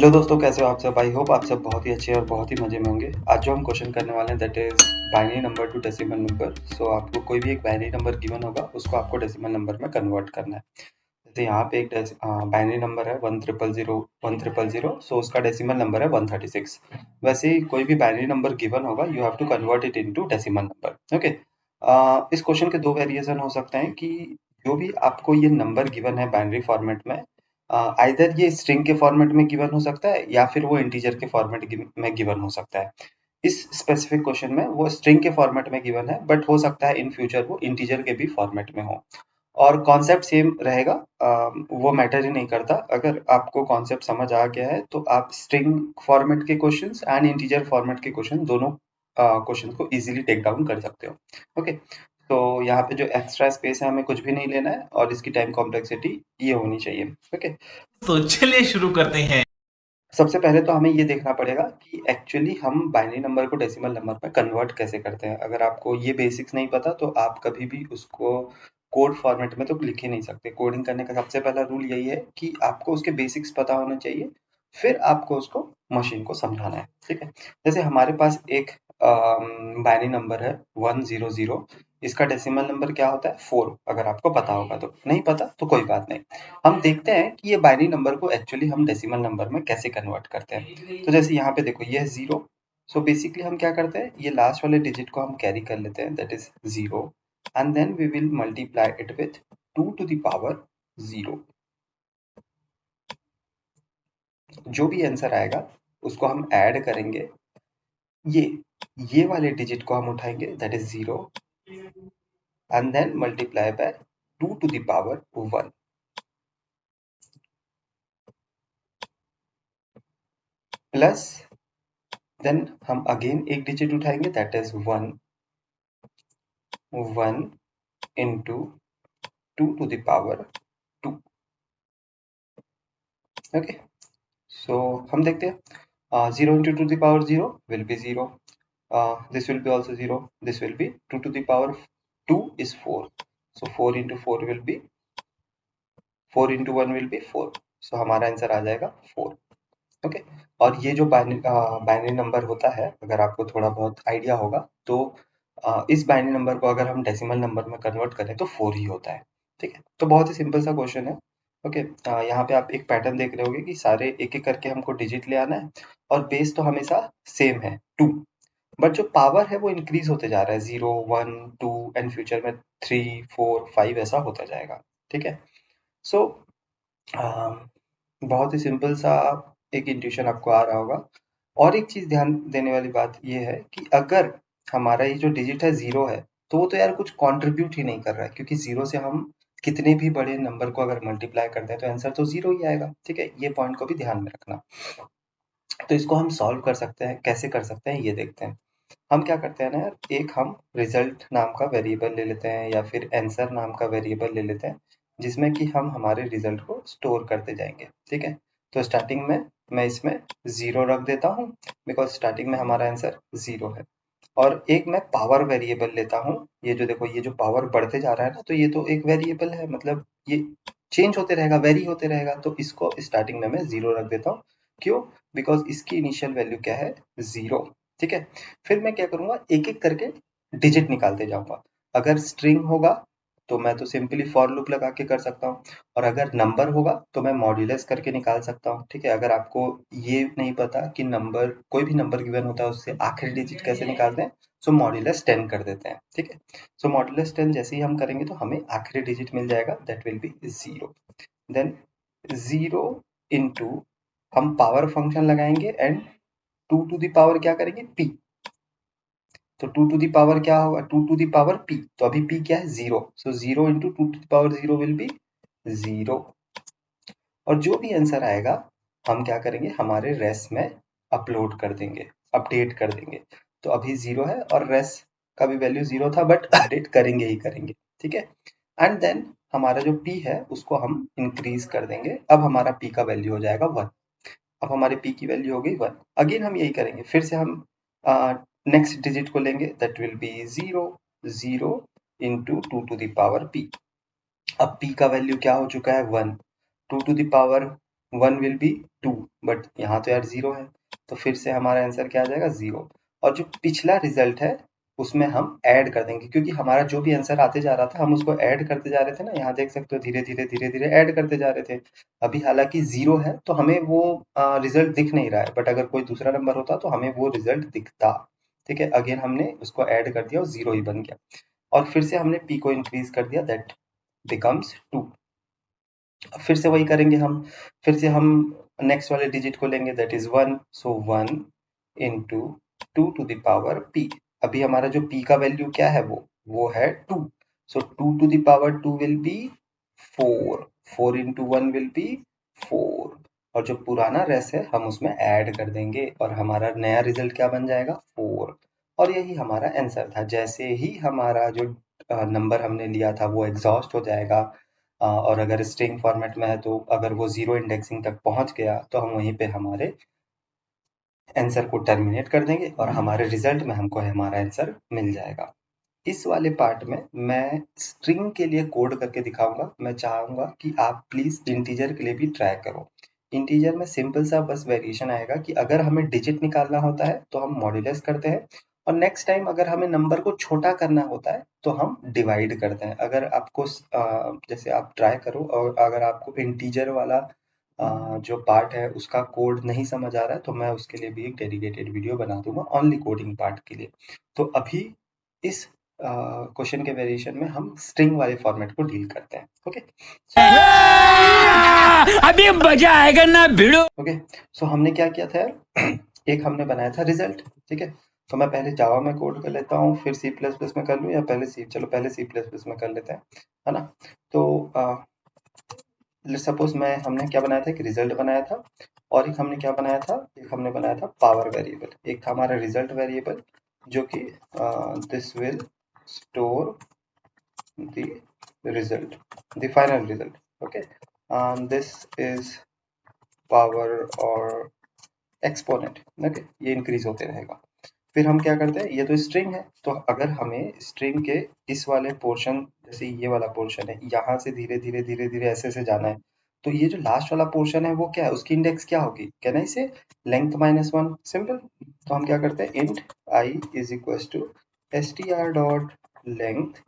Hello दोस्तों, कैसे हो आप सब। आई होप आप सब बहुत ही अच्छे और बहुत ही मजे में होंगे। आज जो हम क्वेश्चन करने वाले हैं that is binary number to decimal number. So आपको कोई भी एक बाइनरी नंबर गिवन होगा, उसको आपको डेसिमल नंबर में कन्वर्ट करना है। जैसे यहाँ पे एक बाइनरी नंबर है 1,000,000,1,000,000, सो उसका डेसिमल नंबर है 136। वैसे ही कोई भी बाइनरी नंबर गिवन होगा, you have to convert it into decimal number. Okay. इस क्वेश्चन के दो वेरिएशन हो सकते हैं कि जो भी आपको ये नंबर गिवन है बाइनरी फॉर्मेट में, आइदर ये स्ट्रिंग के फॉर्मेट में गिवन हो सकता है या फिर वो इंटीजर के फॉर्मेट में गिवन हो सकता है। इस स्पेसिफिक क्वेश्चन में वो स्ट्रिंग के फॉर्मेट में गिवन है, बट हो सकता है इन फ्यूचर वो इंटीजर के भी फॉर्मेट में हो। और कॉन्सेप्ट सेम रहेगा। वो मैटर ही नहीं करता। अगर आपको कॉन्सेप्ट समझ आ गया है तो आप स्ट्रिंग फॉर्मेट के क्वेश्चंस एंड इंटीजर फॉर्मेट के क्वेश्चन दोनों क्वेश्चन को इजीली टेक डाउन कर सकते हो। ओके। तो यहाँ पे जो एक्स्ट्रा स्पेस है हमें कुछ भी नहीं लेना है और इसकी टाइम कॉम्प्लेक्सिटी ये होनी चाहिए। ओके। तो चलिए शुरू करते हैं। सबसे पहले तो हमें ये देखना पड़ेगा कि एक्चुअली हम बाइनरी नंबर को डेसिमल नंबर में कन्वर्ट कैसे करते हैं। अगर आपको ये बेसिक्स नहीं पता तो आप कभी भी उसको कोड फॉर्मेट में तो लिख ही नहीं सकते। कोडिंग करने का सबसे पहला रूल यही है कि आपको उसके बेसिक्स पता होने चाहिए, फिर आपको उसको मशीन को समझाना है। ठीक है। जैसे हमारे पास एक बाइनरी नंबर है 100। इसका डेसिमल नंबर क्या होता है 4। अगर आपको पता होगा तो, नहीं पता तो कोई बात नहीं। हम देखते हैं कि ये बाइनरी नंबर को एक्चुअली हम डेसिमल नंबर में कैसे कन्वर्ट करते हैं। तो जैसे यहाँ पे देखो ये है 0। सो बेसिकली हम क्या करते हैं, ये लास्ट वाले डिजिट को हम कैरी कर लेते हैं, that is 0, and then we will multiply it with 2 to the power 0। जो भी आंसर आएगा उसको हम ऐड करेंगे। ये ये वाले डिजिट को हम उठाएंगे, that is 0, and then multiply by 2 to the power 1 plus, then हम अगेन एक डिजिट उठाएंगे, that is 1 into 2 to the power 2। Okay. So हम देखते हैं 0 into 2 to the power 0 will be 0, this will be also 0, this will be 2 to the power 2 is 4, so 4 into 4 will be 4 into 1 will be 4, so हमारा answer आ जाएगा 4। Okay. और ये जो binary number होता है, अगर आपको थोड़ा बहुत आइडिया होगा तो इस बाइनरी नंबर को अगर हम डेसिमल नंबर में कन्वर्ट करें तो 4 ही होता है। ठीक है। तो बहुत ही सिंपल सा क्वेश्चन है। ओके। यहाँ पे आप एक पैटर्न देख रहे होगे कि सारे एक एक करके हमको डिजिट ले आना है और बेस तो हमेशा सेम है 2, बट जो पावर है वो इंक्रीज होते जा रहा है 0 1 2 एंड फ्यूचर में 3 4 5 ऐसा होता जाएगा। ठीक है। सो बहुत ही सिंपल सा एक इंट्यूशन आपको आ रहा होगा। और एक चीज ध्यान देने वाली बात ये है कि अगर हमारा ये जो डिजिट है 0 है, तो वो तो यार कुछ कंट्रीब्यूट ही नहीं कर रहा है, क्योंकि 0 से हम कितने भी बड़े नंबर को अगर मल्टीप्लाई करते हैं तो आंसर तो 0 ही आएगा। ठीक है। ये पॉइंट को भी ध्यान में रखना। तो इसको हम सॉल्व कर सकते हैं, कैसे कर सकते हैं ये देखते हैं। हम क्या करते हैं ना यार, एक हम रिजल्ट नाम का वेरिएबल ले लेते हैं या फिर आंसर नाम का वेरिएबल ले लेते हैं, जिसमें कि हम हमारे रिजल्ट को स्टोर करते जाएंगे। ठीक है। तो स्टार्टिंग में मैं इसमें 0 रख देता हूँ, बिकॉज स्टार्टिंग में हमारा आंसर 0 है। और एक मैं पावर वेरिएबल लेता हूँ। ये जो देखो, ये जो पावर बढ़ते जा रहा है ना, तो ये तो एक वेरिएबल है, मतलब ये चेंज होते रहेगा, वेरी होते रहेगा। तो इसको स्टार्टिंग में मैं 0 रख देता हूँ। क्यों? बिकॉज इसकी इनिशियल वैल्यू क्या है, 0। ठीक है। फिर मैं क्या करूंगा, एक एक करके डिजिट निकालते जाऊंगा। अगर स्ट्रिंग होगा तो मैं तो सिंपली फॉर लूप लगा के कर सकता हूँ, और अगर नंबर होगा तो मैं मॉड्यूलस करके निकाल सकता हूँ। ठीक है। अगर आपको ये नहीं पता कि नंबर, कोई भी नंबर गिवन होता है उससे आखिरी डिजिट कैसे निकालते हैं, सो मॉड्यूलस 10 कर देते हैं। ठीक है। सो मॉड्यूलस 10 जैसे ही हम करेंगे तो हमें आखिरी डिजिट मिल जाएगा, that will be 0। Then 0 into, हम पावर फंक्शन लगाएंगे एंड 2 टू द पावर क्या करेंगे, p। तो 2 टू द पावर क्या होगा, 2 टू द पावर p। तो अभी p क्या है, 0, so 0 into 2 to the power 0 will be 0। और जो भी आंसर आएगा हम क्या करेंगे, हमारे रेस में अपलोड कर देंगे, अपडेट कर देंगे। तो अभी 0 है और रेस का भी वैल्यू 0 था, बट अपडेट करेंगे ही करेंगे। ठीक है। एंड देन हमारा जो p है उसको हम इंक्रीज कर देंगे। अब हमारा p का वैल्यू हो जाएगा 1। अब हमारे p की वैल्यू हो गई 1। अगेन हम यही करेंगे, फिर से हम नेक्स्ट डिजिट को लेंगे, that will be 0, 0 into 2 to the power p। अब p का वैल्यू क्या हो चुका है, 1। 2 to the power 1 will be 2, but यहाँ तो यार 0 है, तो फिर से हमारा आंसर क्या आ जाएगा 0। और जो पिछला रिजल्ट है उसमें हम ऐड कर देंगे, क्योंकि हमारा जो भी आंसर आते जा रहा था हम उसको ऐड करते जा रहे थे ना, यहाँ देख सकते हो धीरे धीरे धीरे धीरे ऐड करते जा रहे थे। अभी हालांकि 0 है तो हमें वो रिजल्ट दिख नहीं रहा है, बट अगर कोई दूसरा नंबर होता तो हमें वो रिजल्ट दिखता। ठीक है, अगेन हमने उसको ऐड कर दिया और 0 ही बन गया, और फिर से हमने p को इंक्रीज कर दिया, दैट बिकम्स 2। फिर से वही करेंगे हम, फिर से हम नेक्स्ट वाले डिजिट को लेंगे, that is 1, so 1 into 2 to the power p। अभी हमारा जो p का वैल्यू क्या है, वो है 2, so 2 to the power 2 will be 4, 4 into 1 will be 4, और जो पुराना रेस है हम उसमें ऐड कर देंगे और हमारा नया रिजल्ट क्या बन जाएगा 4। और यही हमारा आंसर था। जैसे ही हमारा जो नंबर हमने लिया था वो एग्जॉस्ट हो जाएगा, और अगर स्ट्रिंग फॉर्मेट में है तो अगर वो जीरो इंडेक्सिंग तक पहुंच गया तो हम वहीं पे हमारे आंसर को टर्मिनेट कर देंगे और हमारे रिजल्ट में हमको हमारा आंसर मिल जाएगा। इस वाले पार्ट में मैं स्ट्रिंग के लिए कोड करके दिखाऊंगा। मैं चाहूंगा कि आप प्लीज इंटीजर के लिए भी ट्राई करो। इंटीजर में सिंपल सा बस वेरिएशन आएगा कि अगर हमें डिजिट निकालना होता है तो हम मॉड्यूलस करते हैं, और नेक्स्ट टाइम अगर हमें नंबर को छोटा करना होता है तो हम डिवाइड करते हैं। अगर आपको जैसे आप ट्राई करो, और अगर आपको इंटीजर वाला जो पार्ट है उसका कोड नहीं समझ आ रहा है तो मैं उसके लिए भी एक डेडिकेटेड वीडियो बना दूंगा ओनली कोडिंग पार्ट के लिए। तो अभी इस क्वेश्चन के वेरिएशन में हम स्ट्रिंग वाले फॉर्मेट को डील करते हैं। ओके, अभी मजा आएगा ना भिड़ो। ओके, सो हमने क्या किया था यार, एक हमने बनाया था रिजल्ट। ठीक है, तो मैं पहले जावा में कोड कर लेता हूँ, फिर सी प्लस प्लस में कर लूँ, या पहले सी, चलो पहले सी प्लस प्लस में कर लेते हैं, है ना। तो सपोज मैं, हमने क्या बनाया था, एक रिजल्ट बनाया था, और एक हमने क्या बनाया था, एक हमने बनाया था पावर वेरिएबल। एक था हमारा रिजल्ट वेरिएबल जो कि this will store the result, the final result. Okay, this is power or exponent. Okay, ये इंक्रीज होते रहेगा। फिर हम क्या करते हैं, ये तो स्ट्रिंग है, तो अगर हमें स्ट्रिंग के इस वाले पोर्शन, जैसे ये वाला पोर्शन है, यहाँ से धीरे धीरे धीरे धीरे ऐसे ऐसे जाना है, तो ये जो लास्ट वाला पोर्शन है वो क्या है, उसकी इंडेक्स क्या होगी, कैन आई से लेंथ -1, सिंपल। तो हम क्या करते हैं, int I is equal to str dot length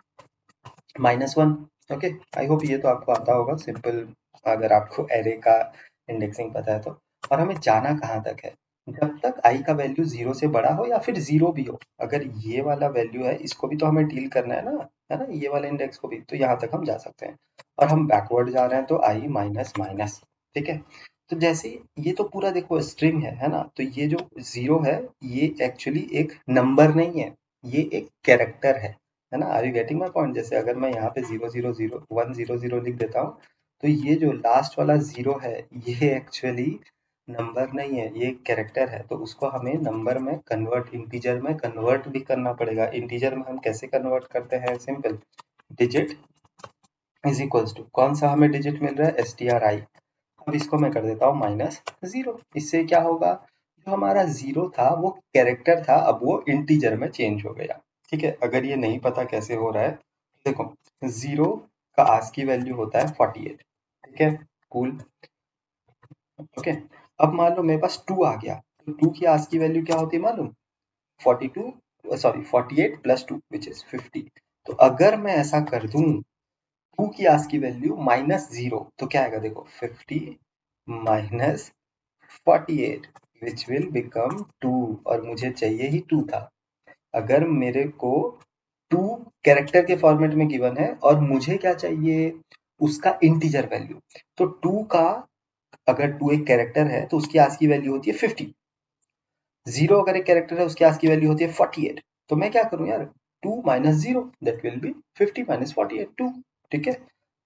-1। Okay, I hope ये तो आपको आता होगा सिंपल, अगर आपको एरे का इंडेक्सिंग पता है तो। और हमें जाना कहाँ तक है, जब तक आई का वैल्यू 0 से बड़ा हो या फिर 0 भी हो। अगर ये वाला वैल्यू है इसको भी तो हमें डील करना है ना, ये वाले इंडेक्स को भी, तो यहाँ तक हम जा सकते हैं। और हम बैकवर्ड जा रहे हैं तो आई माइनस माइनस। ठीक है, तो जैसे ये तो पूरा देखो स्ट्रिंग है ना, तो ये जो 0 है ये एक्चुअली एक नंबर नहीं है, ये एक कैरेक्टर है ना। Are you getting my point. जैसे अगर मैं यहाँ पे 0 0 0 1 0 0 लिख देता हूँ, तो ये जो लास्ट वाला 0 है ये एक्चुअली नंबर नहीं है, ये एक कैरेक्टर है, तो उसको हमें नंबर में कन्वर्ट, इंटीजर में कन्वर्ट भी करना पड़ेगा। इंटीजर में हम कैसे कन्वर्ट करते हैं, simple, digit is equals to, कौन सा हमें डिजिट मिल रहा है, stri। अब इसको मैं कर देता हूँ -0। इससे क्या होगा, जो हमारा 0 था वो कैरेक्टर था, अब वो इंटीजर में चेंज हो गया। ठीक है, अगर ये नहीं पता कैसे हो रहा है, देखो 0 का आस्की वैल्यू होता है 48। ठीक है, कूल। ओके, अब मान लो मेरे पास 2 आ गया, तो 2 की आस्की वैल्यू क्या होती है मालूम, 42, सॉरी 48 प्लस 2 विच इज 50। तो अगर मैं ऐसा कर दूं, 2 की आस्की वैल्यू -0, तो क्या आएगा देखो, 50 माइनस 48 विच विल बिकम 2, और मुझे चाहिए ही 2 था। अगर मेरे को 2 कैरेक्टर के फॉर्मेट में गिवन है और मुझे क्या चाहिए, उसका इंटीजर वैल्यू, तो 2 का, अगर 2 एक कैरेक्टर है तो उसकी आज की वैल्यू होती है 50। 0 अगर एक कैरेक्टर है उसकी आज की वैल्यू होती है 48। तो मैं क्या करूं यार, 2 minus 0 that will B 50 minus 48, 2। ठीक है,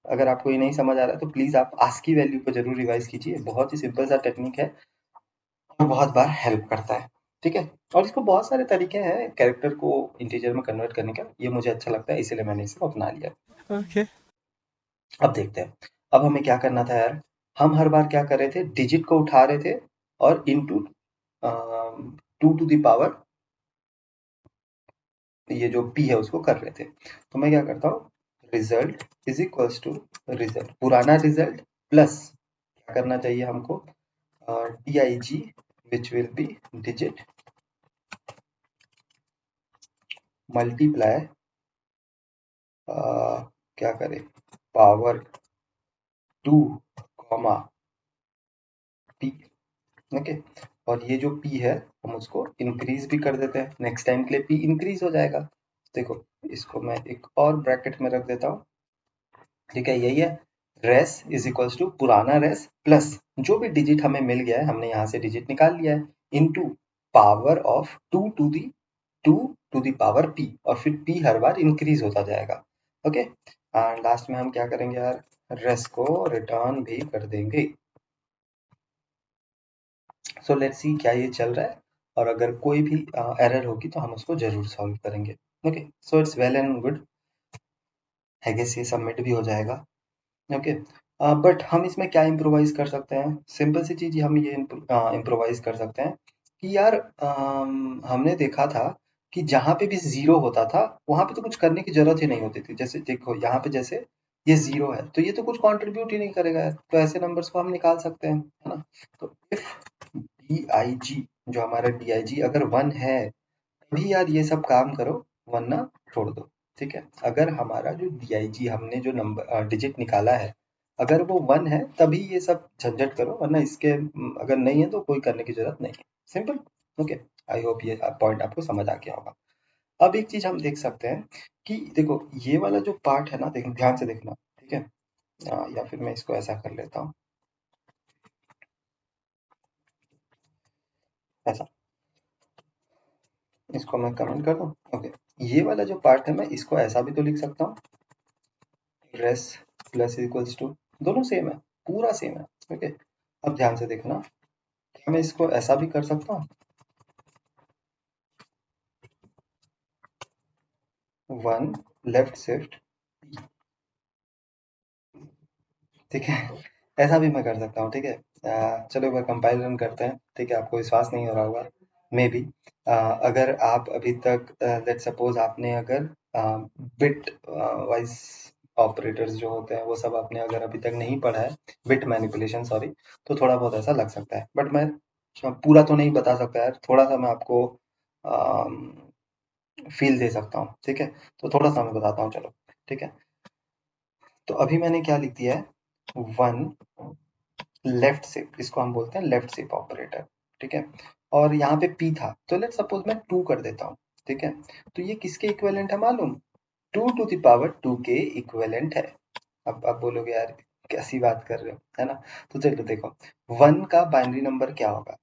अगर आपको ये नहीं समझ आ रहा है तो प्लीज आप आस्की वैल्यू को जरूर रिवाइज कीजिए, बहुत ही सिंपल सा टेक्निक है और बहुत बार हेल्प करता है। ठीक है, और इसको बहुत सारे तरीके हैं कैरेक्टर को इंटीजर में कन्वर्ट करने का, ये मुझे अच्छा लगता है इसीलिए मैंने इसे अपना लिया। ओके अब देखते हैं, अब हमें क्या करना था यार, हम हर बार क्या कर रहे थे, डिजिट को उठा रहे थे और इनटू 2 टू द पावर, ये जो p है उसको कर रहे थे। तो मैं क्या करता हूँ, result is equals to result, पुराना रिजल्ट प्लस क्या करना चाहिए हमको, dig which will be digit multiply क्या करें, पावर 2 कॉमा p, ओके। और ये जो p है हम उसको इंक्रीज भी कर देते हैं, नेक्स्ट टाइम के लिए p इंक्रीज हो जाएगा। देखो इसको मैं एक और ब्रैकेट में रख देता हूँ, ठीक है। यही है रेस इज इक्वल्स टू पुराना रेस प्लस जो भी डिजिट हमें मिल गया है, हमने यहाँ से डिजिट निकाल लिया है, into power of 2 to the power p, और फिर p हर बार इंक्रीज होता जाएगा, ओके। एंड लास्ट में हम क्या करेंगे यार, रेस को रिटर्न भी कर देंगे। सो लेट्स सी क्या ये चल रहा है, और अगर कोई भी एरर होगी तो हम उसको जरूर सॉल्व करेंगे, okay. So it's well and good, I guess ये सबमिट भी हो जाएगा, ओके। बट हम इसमें क्या इम्प्रोवाइज कर सकते हैं, सिंपल सी चीज हम ये इम्प्रोवाइज कर सकते हैं कि यार हमने देखा था कि जहाँ पे भी जीरो होता था वहां पे तो कुछ करने की जरूरत ही नहीं होती थी। जैसे देखो यहाँ पे जैसे ये जीरो है तो ये तो कुछ कंट्रीब्यूट ही नहीं करेगा यार, तो ऐसे नंबर्स को हम निकाल सकते हैं, है ना। तो इफ dig जो हमारा dig अगर 1 है तभी यार ये सब काम करो, वरना छोड़ दो, ठीक है। अगर हमारा जो dig हमने जो नंबर डिजिट निकाला है अगर वो 1 है तभी ये सब झंझट करो, वरना इसके अगर नहीं है तो कोई करने की जरूरत नहीं है, सिंपल, ओके। आई होप ये पॉइंट आपको समझ आ गया होगा। अब एक चीज हम देख सकते हैं कि देखो ये वाला जो पार्ट है ना, ध्यान से देखना, ठीक है। या फिर मैं इसको ऐसा कर लेता हूँ, ऐसा, इसको मैं कमेंट कर दूं, ओके। ये वाला जो पार्ट है मैं इसको ऐसा भी तो लिख सकता हूँ, रेस प्लस इक्वल्स टू, दोनों सेम है, पूरा सेम है, ओके। अब ध्यान से देखना, क्या मैं इसको ऐसा भी कर सकता हूँ, 1 लेफ्ट शिफ्ट, ठीक है। ऐसा भी मैं कर सकता हूँ, ठीक है। चलो एक बार कंपाइल रन करते हैं, ठीक है। आपको विश्वास नहीं हो रहा होगा, मे बी अगर आप अभी तक लेट सपोज आपने अगर बिट वाइज ऑपरेटर्स जो होते हैं वो सब आपने अगर अभी तक नहीं पढ़ा है, बिट मैनिपुलेशन सॉरी, तो थोड़ा बहुत ऐसा लग सकता है, बट मैं पूरा तो नहीं बता सकता यार, थोड़ा सा मैं आपको फील दे सकता हूँ, ठीक है। तो थोड़ा सा मैं बताता हूँ, चलो, ठीक है। तो अभी मैंने क्या लिख दिया है, 1 लेफ्ट शिफ्ट, इसको हम बोलते हैं लेफ्ट शिफ्ट ऑपरेटर, ठीक है। और यहाँ पे p था तो लेट सपोज मैं 2 कर देता हूँ, ठीक है। तो ये किसके इक्विवेलेंट है मालूम, 2 टू द पावर 2 के इक्विवेलेंट है। अब आप बोलोगे यार कैसी बात कर रहे हो, है ना। तो चलो देखो 1 का बाइनरी नंबर क्या होगा,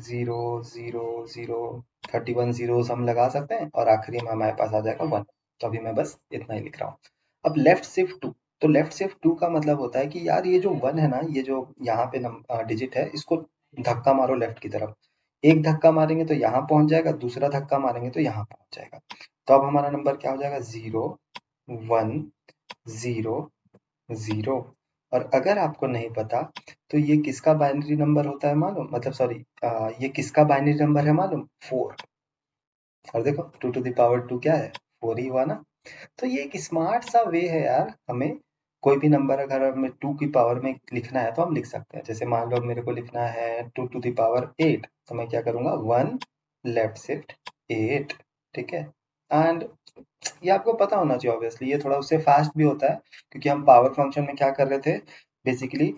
0 0 0, 31 जीरोस हम लगा सकते हैं और आखिरी में हमारे पास आ जाएगा 1। तो अभी मैं बस इतना ही लिख रहा हूँ। अब लेफ्ट शिफ्ट 2, तो लेफ्ट शिफ्ट 2 का मतलब होता है कि यार ये जो 1 है ना, ये जो यहाँ पे डिजिट है, इसको धक्का मारो लेफ्ट की तरफ, एक धक्का मारेंगे तो यहाँ पहुंच जाएगा, दूसरा धक्का मारेंगे तो यहाँ पहुंच जाएगा। तो अब हमारा नंबर क्या हो जाएगा, 0 1 0 0। और अगर आपको नहीं पता तो ये किसका बाइनरी नंबर होता है मालूम, मतलब सॉरी, ये किसका बाइनरी नंबर है मालूम, 4। और देखो 2 टू द पावर 2 क्या है, 4 ही हुआ ना। तो ये एक स्मार्ट सा वे है यार, हमें कोई भी नंबर अगर हमें 2 की पावर में लिखना है तो हम लिख सकते हैं। जैसे मान लो मेरे को लिखना है 2 टू द पावर 8, तो मैं क्या करूंगा, 1 लेफ्ट शिफ्ट 8, ठीक है। एंड ये आपको पता होना चाहिए ऑब्वियसली, ये थोड़ा उससे फास्ट भी होता है क्योंकि हम पावर फंक्शन में क्या कर रहे थे बेसिकली,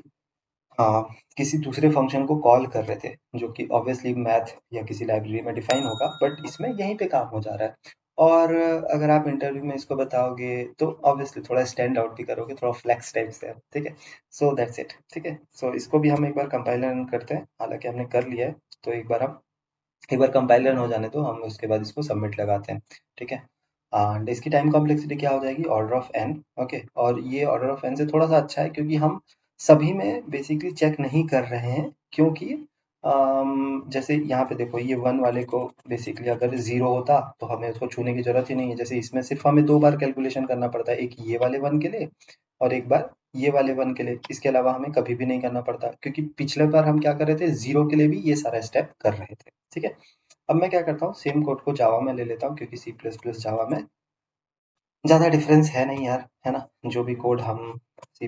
हाँ, किसी दूसरे फंक्शन को कॉल कर रहे थे जो कि ऑब्वियसली मैथ या किसी लाइब्रेरी में डिफाइन होगा, बट इसमें यहीं पे काम हो जा रहा है। और अगर आप इंटरव्यू में इसको बताओगे तो ऑब्वियसली थोड़ा स्टैंड आउट भी करोगे, थोड़ा फ्लेक्स टाइप से, ठीक है। सो दैट्स इट, ठीक है। सो इसको भी हम एक बार कंपाइलर रन करते हैं, हालांकि हमने कर लिया है, तो एक बार कंपाइलर रन हो जाने दो, हम उसके बाद इसको सबमिट लगाते हैं, ठीक है। एंड इसकी टाइम कॉम्प्लेक्सिटी क्या हो जाएगी, ऑर्डर ऑफ एन, ओके। और ये ऑर्डर ऑफ एन से थोड़ा सा अच्छा है क्योंकि हम सभी में बेसिकली चेक नहीं कर रहे हैं, क्योंकि जैसे यहाँ पे देखो ये 1 वाले को बेसिकली अगर 0 होता तो हमें उसको छूने की जरूरत ही नहीं है। जैसे इसमें सिर्फ हमें 2 बार कैलकुलेशन करना पड़ता है, एक ये वाले 1 के लिए और एक बार ये वाले 1 के लिए, इसके अलावा हमें कभी भी नहीं करना पड़ता क्योंकि पिछले बार हम क्या कर रहे थे, 0 के लिए भी ये सारा स्टेप कर रहे थे, ठीक है। अब मैं क्या करता हूँ, सेम कोड को जावा में ले लेता हूँ क्योंकि सी प्लस प्लस जावा में ज़्यादा डिफरेंस है नहीं यार, है ना? जो भी कोड हम C++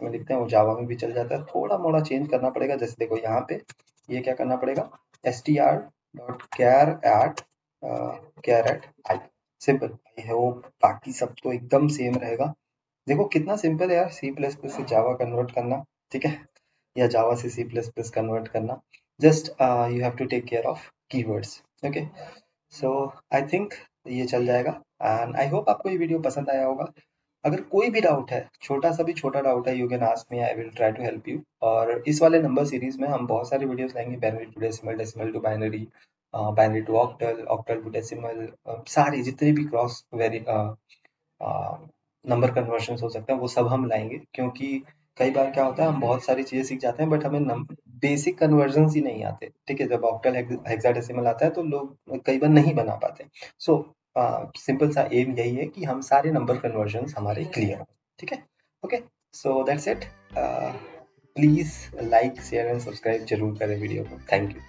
में लिखते हैं वो जावा में भी चल जाता है। थोड़ा मोड़ा चेंज करना पड़ेगा। जैसे देखो यहाँ पे ये क्या करना पड़ेगा, str.char@i सिंपल है वो। बाकी सब तो एकदम सेम रहेगा। देखो कितना सिंपल है यार C++ से जावा कन्वर्ट करना, ठीक है, या जावा से C++ कन्वर्ट करना। Just you have to take care of keywords. Okay, so I think ये चल जाएगा। एंड आई होप आपको ये वीडियो पसंद आया होगा। अगर कोई भी डाउट है, छोटा सा भी छोटा डाउट है, you can ask me, I will try to help you. और इस वाले नंबर सीरीज में हम बहुत सारे वीडियोस लाएंगे, binary to decimal, decimal to binary, binary to octal, octal to decimal, सारी जितने भी क्रॉस वेरी नंबर कन्वर्शन हो सकते हैं वो सब हम लाएंगे। क्योंकि कई बार क्या होता है, हम बहुत सारी चीजें सीख जाते हैं बट हमें बेसिक कन्वर्जन ही नहीं आते, ठीक है। जब ऑक्टल हेक्साडेसिमल आता है तो लोग कई बार नहीं बना पाते। सो सिंपल सा एम यही है कि हम सारे नंबर कन्वर्जन हमारे क्लियर हो, ठीक है। Okay, so that's it. Please like share and subscribe जरूर करें वीडियो को। Thank you.